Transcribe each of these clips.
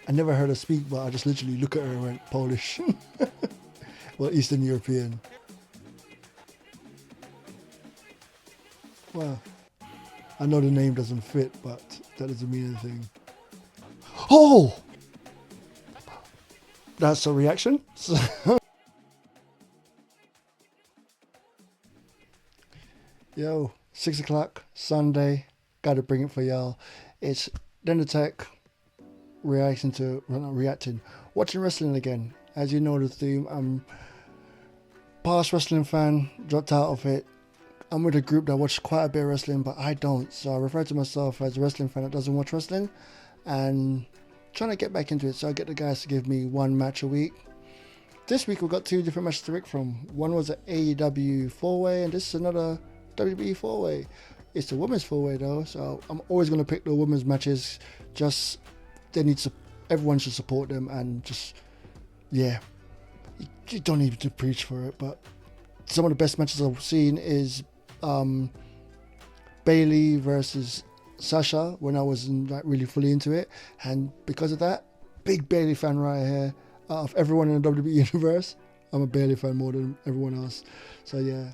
I never heard her speak, but I just literally look at her and went Polish. Well, Eastern European. Well, I know the name doesn't fit, but that doesn't mean anything. Oh! That's a reaction. Yo, 6 o'clock, Sunday. Gotta bring it for y'all. It's DenTheTech reacting to, well, not reacting, watching wrestling again. As you know the theme, I'm past wrestling fan, dropped out of it. I'm with a group that watches quite a bit of wrestling, but I don't. So I refer to myself as a wrestling fan that doesn't watch wrestling, and trying to get back into it. So I get the guys to give me one match a week. This week we've got two different matches to pick from. One was an AEW 4-way, and this is another WWE 4-way. It's the women's 4-way though, so I'm always going to pick the women's matches. Just everyone should support them, and just, yeah, you don't need to preach for it, but some of the best matches I've seen is Bayley versus Sasha when I wasn't like really fully into it, and because of that, big Bayley fan right here. Out of everyone in the WWE universe, I'm a Bayley fan more than everyone else. So yeah.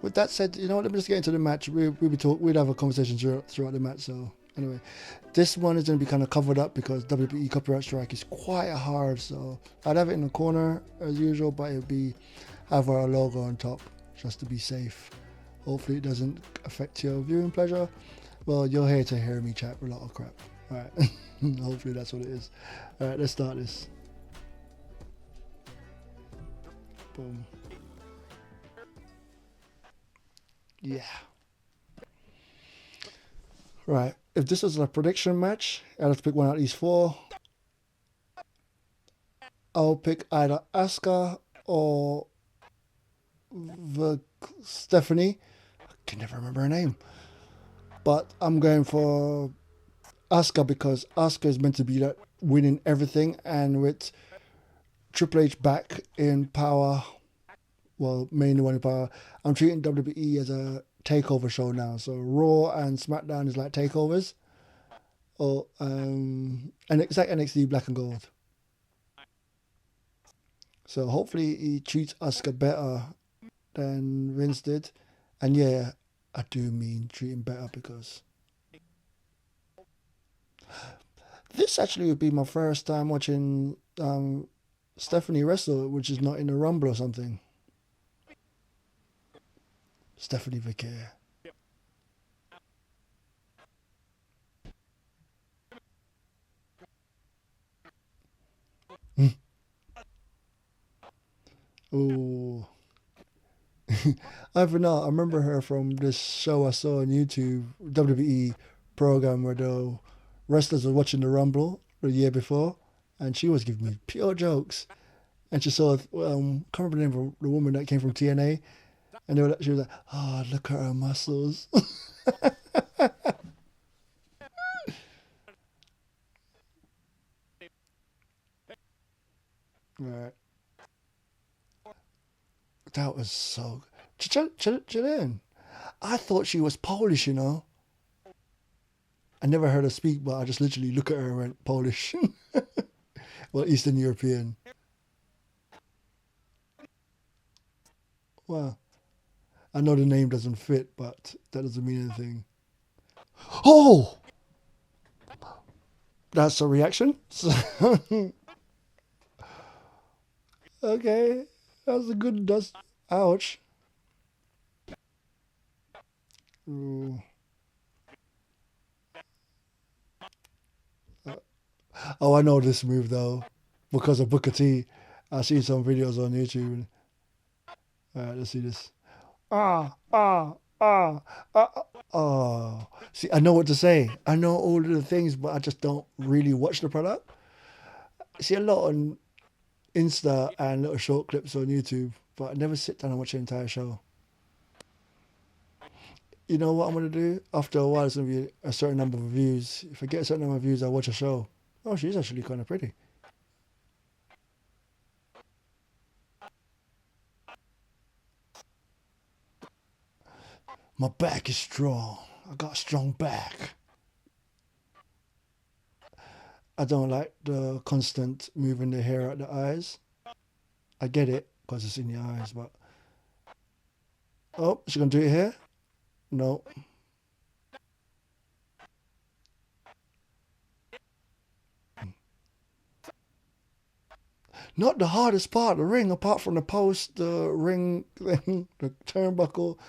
With that said, you know what? Let me just get into the match. We'd have a conversation throughout the match. So anyway, this one is going to be kind of covered up because WWE copyright strike is quite hard. So I'd have it in the corner as usual, but it'll be have our logo on top just to be safe. Hopefully it doesn't affect your viewing pleasure. Well, you're here to hear me chat a lot of crap. All right. Hopefully that's what it is. All right, let's start this. Boom. Yeah. Right. If this was a prediction match, I'd have to pick one out of these four. I'll pick either Asuka or Stephanie. I can never remember her name. But I'm going for Asuka because Asuka is meant to be that winning everything, and with Triple H back in power, well, mainly one in power, I'm treating WWE as a takeover show now. So Raw and SmackDown is like takeovers, or and it's like NXT Black and Gold. So hopefully he treats Asuka better than Vince did, and yeah, I do mean treating better because this actually would be my first time watching Stephanie wrestle, which is not in the Rumble or something. Stephanie Vaquer. Oh, I don't know. I remember her from this show I saw on YouTube, WWE program where the wrestlers were watching the Rumble the year before, and she was giving me pure jokes. And she saw, can't remember the name of the woman that came from TNA, and she was like, "Oh, look at her muscles." Right. That was so. Chilean. I thought she was Polish, you know. I never heard her speak, but I just literally look at her and went Polish. Well, Eastern European. Well, I know the name doesn't fit, but that doesn't mean anything. Oh! That's a reaction? Okay. That's a good. That's. Ouch. Ooh. Oh, I know this move though, because of Booker T. I've seen some videos on YouTube. Alright, let's see this. Ah, ah, ah, ah, ah. Oh. See, I know what to say. I know all of the things, but I just don't really watch the product. I see a lot on Insta and little short clips on YouTube, but I never sit down and watch the entire show. You know what I'm gonna do? After a while, it's gonna be a certain number of views. If I get a certain number of views, I'll watch a show. Oh, she's actually kind of pretty. My back is strong. I got a strong back. I don't like the constant moving the hair out the eyes. I get it because it's in your eyes, but oh, she gonna do it here? No, not the hardest part of the ring, apart from the post, the ring thing, the turnbuckle.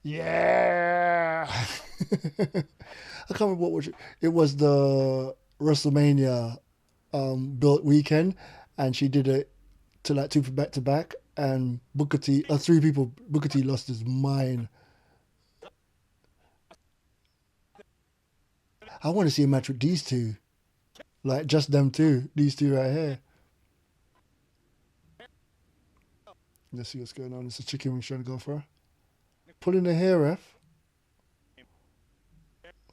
Yeah. I can't remember what was it. It was the WrestleMania built weekend, and she did it to like two back to back, and Booker T, three people. Booker T lost his mind. I want to see a match with these two, like just them two, these two right here. Let's see what's going on. It's a chicken wing trying to go for her. Pulling the hair, ref.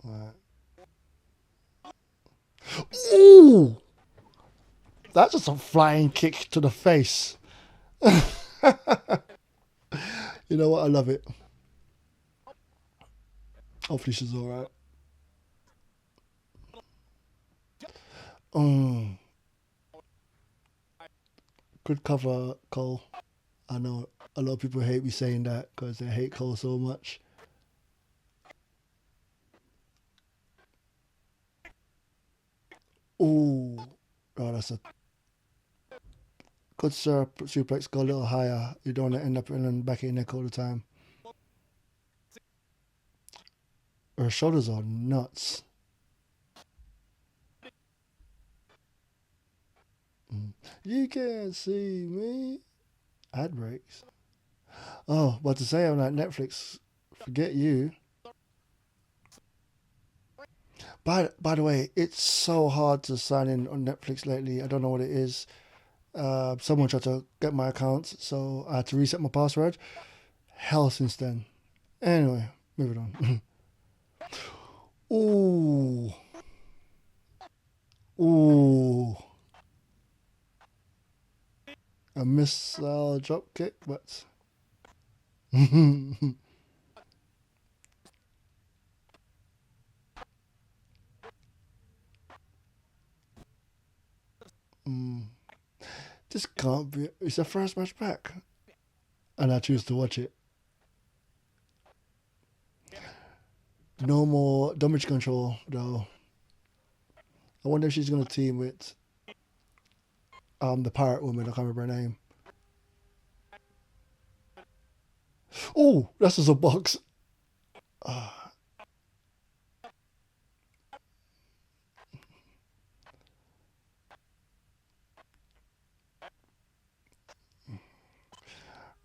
Right. Ooh! That's just a flying kick to the face. You know what? I love it. Hopefully she's alright. Good cover, Cole. I know a lot of people hate me saying that because they hate Cole so much. Ooh. Oh, that's a good suplex. Go a little higher. You don't want to end up in the back of your neck all the time. Her shoulders are nuts. You can't see me. Ad breaks. Oh, what to say on that Netflix? Forget you. By the way, it's so hard to sign in on Netflix lately. I don't know what it is. Someone tried to get my account, so I had to reset my password. Hell since then. Anyway, moving on. Ooh. Ooh. A missile drop kick, but this can't be. It's the first match back, and I choose to watch it. No more damage control, though. I wonder if she's gonna team with the pirate woman. I can't remember her name. Oh, that's just a box.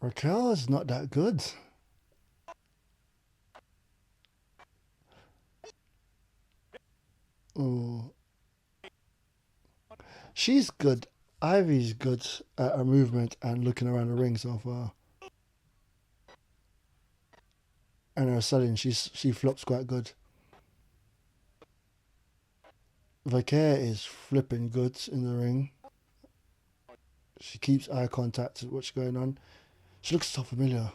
Raquel is not that good. Oh, she's good. Ivy's good at her movement and looking around the ring so far. And her selling, she flops quite good. Vaquer is flipping good in the ring. She keeps eye contact with what's going on. She looks so familiar.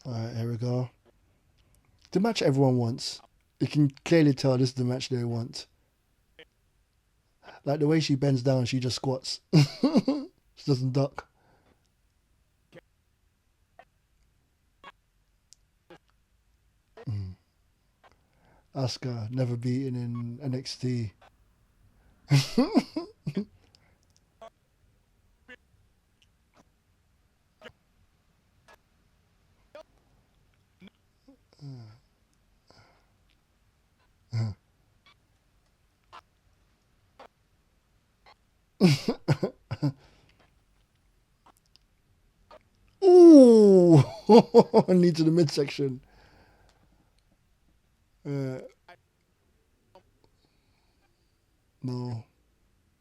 Alright, here we go. The match everyone wants. You can clearly tell this is the match they want. Like the way she bends down, she just squats. She doesn't duck. Asuka, never beaten in NXT. Ooh! Knee to the midsection. No.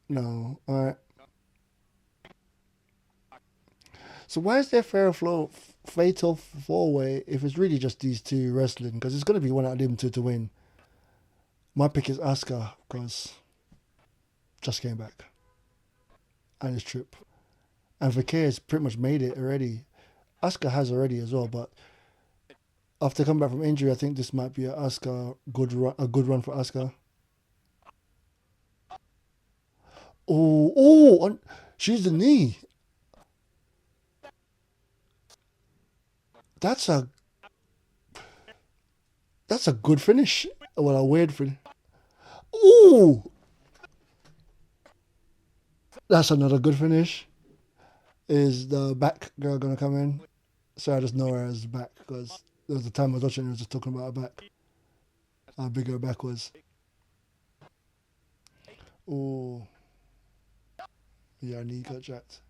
No. Alright. So why is there fatal four-way if it's really just these two wrestling? Because it's going to be one out of them two to win. My pick is Asuka because just came back. and his trip. And Vaquer has pretty much made it already. Asuka has already as well, but after coming back from injury, I think this might be a good run for Asuka. She's the knee. That's a good finish. Well, a weird finish. Ooh, that's another good finish. Is the back girl gonna come in? So I just know her as back because there was a time I was watching. It was just talking about her back, how big her back was. Ooh, yeah, her knee got jacked.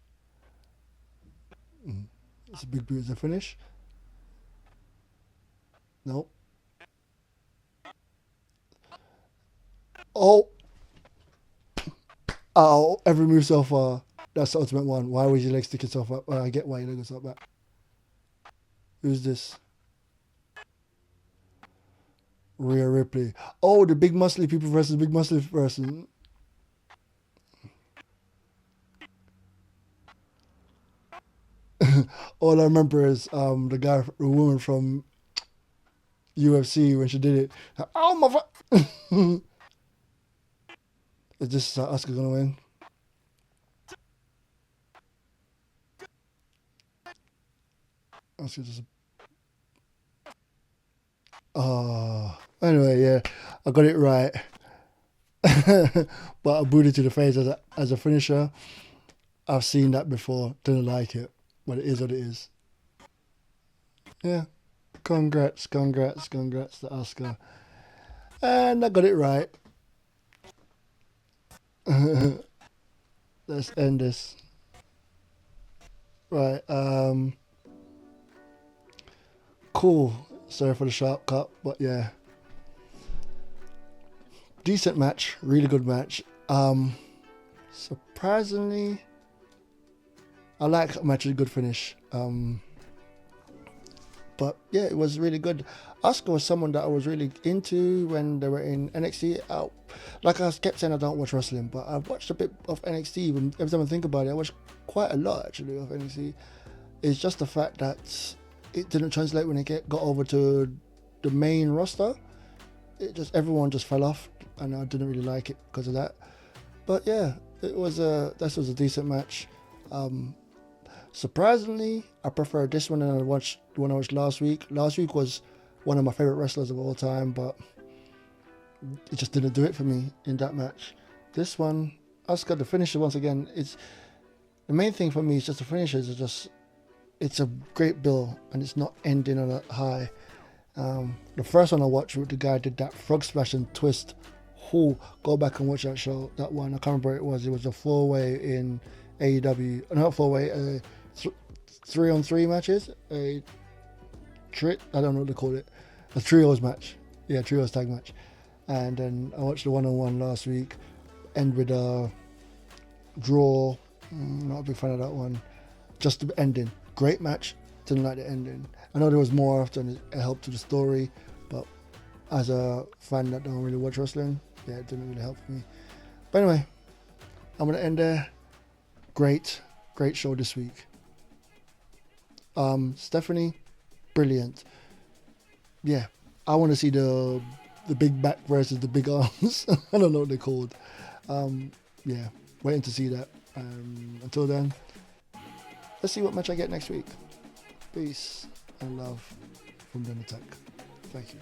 It's a big bruiser finish. Nope. Oh, every move so far. That's the ultimate one. Why was your leg sticking so far? Well, I get why your leg was up back. Who's this? Rhea Ripley. Oh, the big muscly people versus big muscly person. All I remember is the woman from UFC when she did it. Oh my! Is this Asuka gonna win? Asuka just. Anyway, yeah, I got it right. But I booted to the face as a finisher. I've seen that before. Didn't like it, but it is what it is. Yeah. Congrats to Asuka. And I got it right. Let's end this. Right. Cool. Sorry for the sharp cut, but yeah. Decent match. Really good match. Surprisingly, I like a match with a good finish. But yeah, it was really good. Asuka was someone that I was really into when they were in NXT. Like I kept saying, I don't watch wrestling, but I've watched a bit of NXT. Every time I think about it, I watched quite a lot actually of NXT. It's just the fact that it didn't translate when it got over to the main roster. Everyone just fell off, and I didn't really like it because of that. But yeah, this was a decent match. Surprisingly, I prefer this one than I watched last week. Last week was one of my favorite wrestlers of all time, but it just didn't do it for me in that match. This one, Asuka, the finisher once again. It's the main thing for me is just the finishers. It's a great build and it's not ending on a high. The first one I watched, the guy did that frog splash and twist. Go back and watch that show. That one, I can't remember what it was. It was a 4-way in AEW. Not 4-way. 3-on-3 matches. I don't know what they call it. A trios match. Yeah, trios tag match. And then I watched the 1-on-1 last week. End with a draw. Not a big fan of that one. Just the ending. Great match. Didn't like the ending. I know there was more after and it helped to the story, but as a fan that don't really watch wrestling, yeah, it didn't really help me. But anyway, I'm gonna end there. Great show this week. Stephanie, brilliant. Yeah, I want to see the big back versus the big arms. I don't know what they're called. Yeah, waiting to see that. Until then, let's see what match I get next week. Peace and love from DenTheTech. Thank you.